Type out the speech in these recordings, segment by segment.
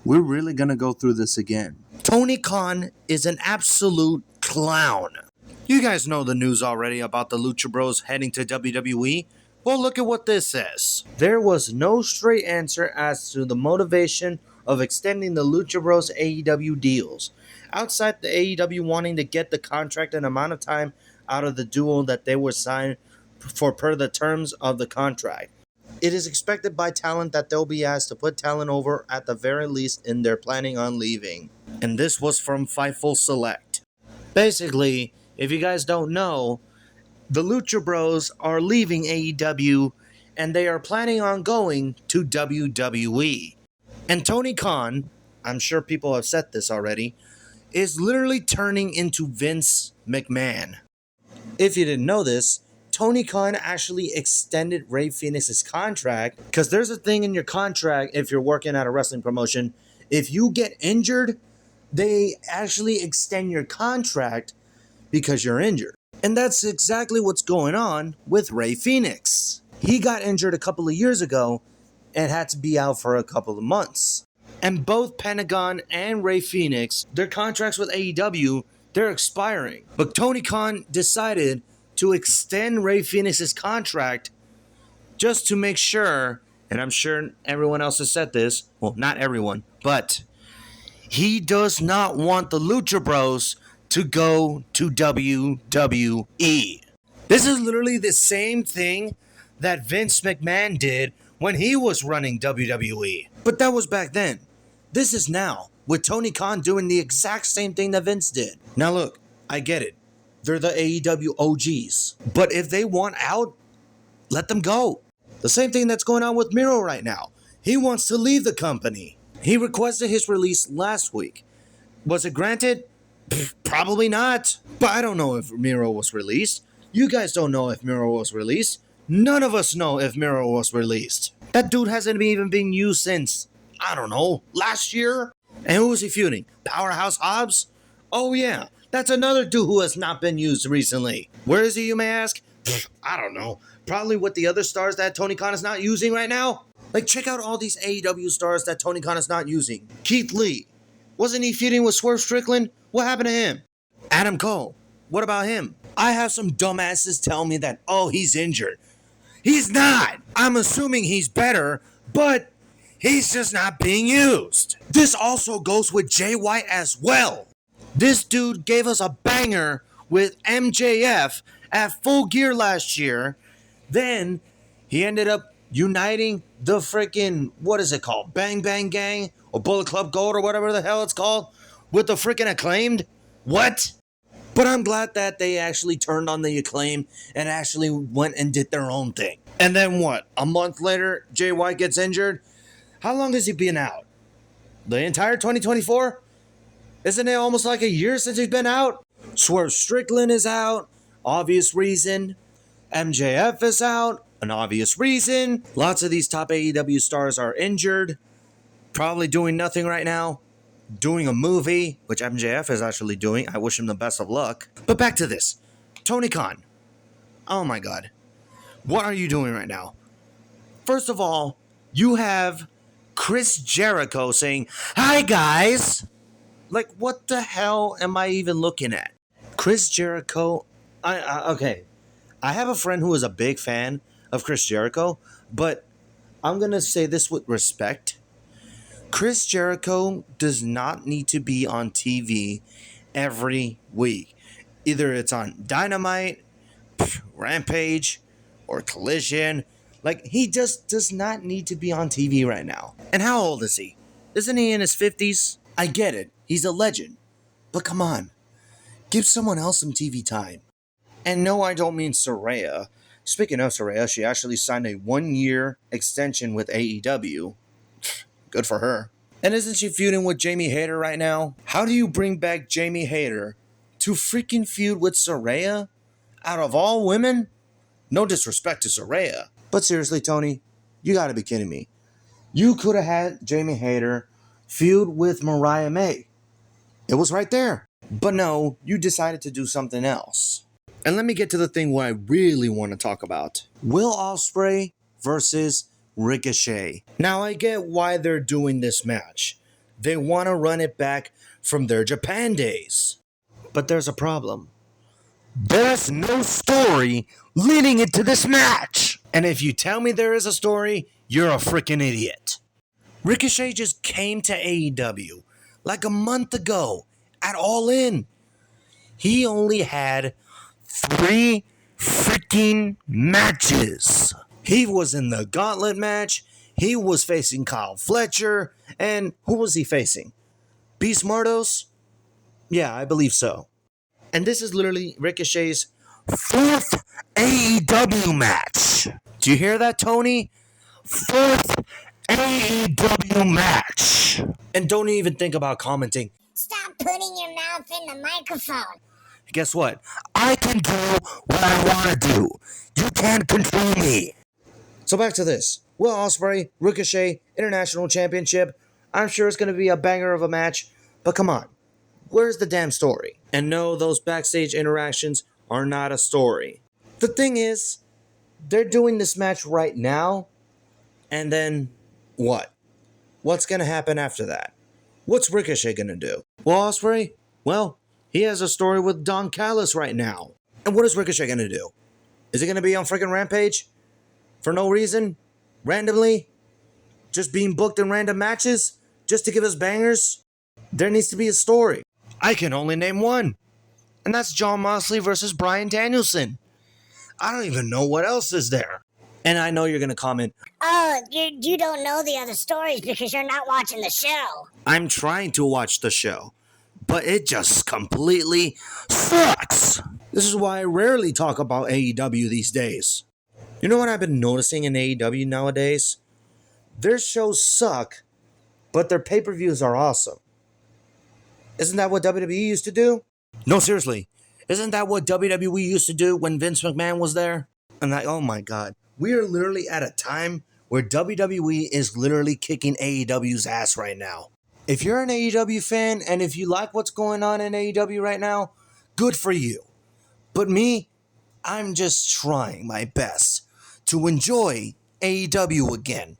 We're really gonna go through this again. Tony Khan is an absolute clown. You guys know the news already about the Lucha Bros heading to WWE? Well, look at what this says. There was no straight answer as to the motivation of extending the Lucha Bros AEW deals. Outside the AEW wanting to get the contract and amount of time out of the duo that they were signed for per the terms of the contract. It is expected by talent that they'll be asked to put talent over at the very least in their planning on leaving. And this was from Fightful Select. Basically, if you guys don't know, the Lucha Bros are leaving AEW and they are planning on going to WWE. And Tony Khan, I'm sure people have said this already, is literally turning into Vince McMahon. If you didn't know this, Tony Khan actually extended Rey Fénix's contract because there's a thing in your contract if you're working at a wrestling promotion. If you get injured, they actually extend your contract because you're injured. And that's exactly what's going on with Rey Fénix. He got injured a couple of years ago and had to be out for a couple of months. And both Pentagon and Rey Fénix, their contracts with AEW, they're expiring. But Tony Khan decided to extend Rey Fénix's contract just to make sure, and I'm sure everyone else has said this, well, not everyone, but he does not want the Lucha Bros to go to WWE. This is literally the same thing that Vince McMahon did when he was running WWE. But that was back then. This is now, with Tony Khan doing the exact same thing that Vince did. Now look, I get it. They're the AEW OGs. But if they want out, let them go. The same thing that's going on with Miro right now. He wants to leave the company. He requested his release last week. Was it granted? Probably not. But I don't know if Miro was released. You guys don't know if Miro was released. None of us know if Miro was released. That dude hasn't even been used since, I don't know, last year? And who was he feuding? Powerhouse Hobbs? Oh yeah, that's another dude who has not been used recently. Where is he, you may ask? I don't know. Probably with the other stars that Tony Khan is not using right now. Like, check out all these AEW stars that Tony Khan is not using. Keith Lee. Wasn't he feuding with Swerve Strickland? What happened to him? Adam Cole. What about him? I have some dumbasses tell me that, oh, he's injured. He's not. I'm assuming he's better, but he's just not being used. This also goes with Jay White as well. This dude gave us a banger with MJF at Full Gear last year. Then he ended up uniting the freaking, what is it called? Bang Bang Gang or Bullet Club Gold or whatever the hell it's called with the freaking Acclaimed. What? But I'm glad that they actually turned on the Acclaim and actually went and did their own thing. And then what? A month later, Jay White gets injured. How long has he been out? The entire 2024? Isn't it almost like a year since he's been out? Swerve Strickland is out. Obvious reason. MJF is out. An obvious reason. Lots of these top AEW stars are injured. Probably doing nothing right now. Doing a movie, which MJF is actually doing. I wish him the best of luck. But back to this. Tony Khan. Oh my God. What are you doing right now? First of all, you have Chris Jericho saying, "Hi guys." Like, what the hell am I even looking at? Chris Jericho. Okay. I have a friend who is a big fan of Chris Jericho, but I'm going to say this with respect. Chris Jericho does not need to be on TV every week. Either it's on Dynamite, Rampage, or Collision. Like, he just does not need to be on TV right now. And how old is he? Isn't he in his 50s? I get it. He's a legend. But come on. Give someone else some TV time. And no, I don't mean Saraya. Speaking of Saraya, she actually signed a 1-year extension with AEW. Good for her. And isn't she feuding with Jamie Hayter right now? How do you bring back Jamie Hayter to freaking feud with Saraya? Out of all women? No disrespect to Saraya. But seriously, Tony, you gotta be kidding me. You could have had Jamie Hayter feud with Mariah May. It was right there. But no, you decided to do something else. And let me get to the thing where I really want to talk about. Will Ospreay versus Ricochet. Now I get why they're doing this match. They want to run it back from their Japan days. But there's a problem. There's no story leading into this match. And if you tell me there is a story, you're a freaking idiot. Ricochet just came to AEW like a month ago at All In. He only had 3 freaking matches. He was in the gauntlet match. He was facing Kyle Fletcher. And who was he facing? Beast Mardos? Yeah, I believe so. And this is literally Ricochet's 4th AEW match. Do you hear that, Tony? 4th AEW match. And don't even think about commenting. Stop putting your mouth in the microphone. Guess what? I can do what I want to do. You can't control me. So back to this. Will Ospreay, Ricochet, International Championship. I'm sure it's going to be a banger of a match. But come on. Where's the damn story? And no, those backstage interactions are not a story. The thing is, they're doing this match right now. And then what? What's going to happen after that? What's Ricochet going to do? Well, Ospreay, well, he has a story with Don Callis right now. And what is Ricochet going to do? Is he going to be on freaking Rampage? For no reason? Randomly? Just being booked in random matches? Just to give us bangers? There needs to be a story. I can only name one. And that's Jon Moxley versus Bryan Danielson. I don't even know what else is there. And I know you're going to comment, Oh, you don't know the other stories because you're not watching the show. I'm trying to watch the show, but it just completely sucks. This is why I rarely talk about AEW these days. You know what I've been noticing in AEW nowadays? Their shows suck, but their pay-per-views are awesome. Isn't that what WWE used to do? No, seriously. Isn't that what WWE used to do when Vince McMahon was there? And oh my God. We are literally at a time where WWE is literally kicking AEW's ass right now. If you're an AEW fan and if you like what's going on in AEW right now, good for you. But me, I'm just trying my best to enjoy AEW again.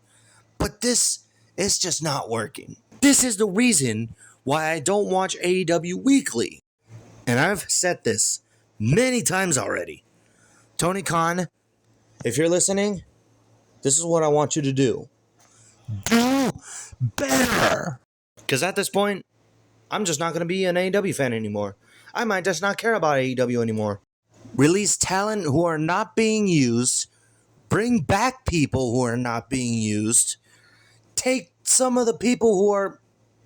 But this is just not working. This is the reason why I don't watch AEW weekly. And I've said this many times already. Tony Khan, if you're listening, this is what I want you to do. Do better. Because at this point, I'm just not going to be an AEW fan anymore. I might just not care about AEW anymore. Release talent who are not being used. Bring back people who are not being used. Take some of the people who are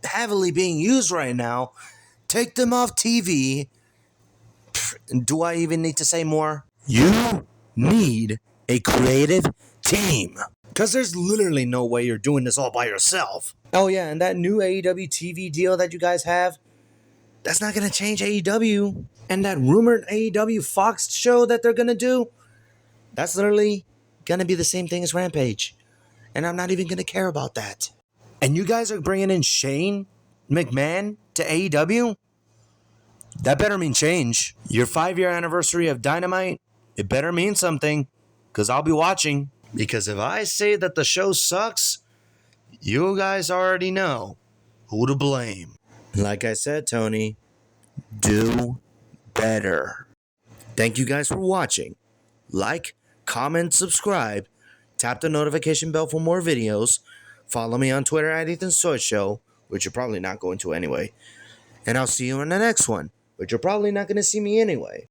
heavily being used right now. Take them off TV. Do I even need to say more? You need a creative team. Because there's literally no way you're doing this all by yourself. Oh yeah, and that new AEW TV deal that you guys have, that's not going to change AEW. And that rumored AEW Fox show that they're going to do, that's literally going to be the same thing as Rampage. And I'm not even going to care about that. And you guys are bringing in Shane McMahon to AEW? That better mean change. Your 5-year anniversary of Dynamite, it better mean something. Because I'll be watching. Because if I say that the show sucks, you guys already know who to blame. Like I said, Tony, do better. Thank you guys for watching. Like, comment, subscribe. Tap the notification bell for more videos. Follow me on Twitter at Ethan's Toy Show, which you're probably not going to anyway. And I'll see you in the next one, but you're probably not going to see me anyway.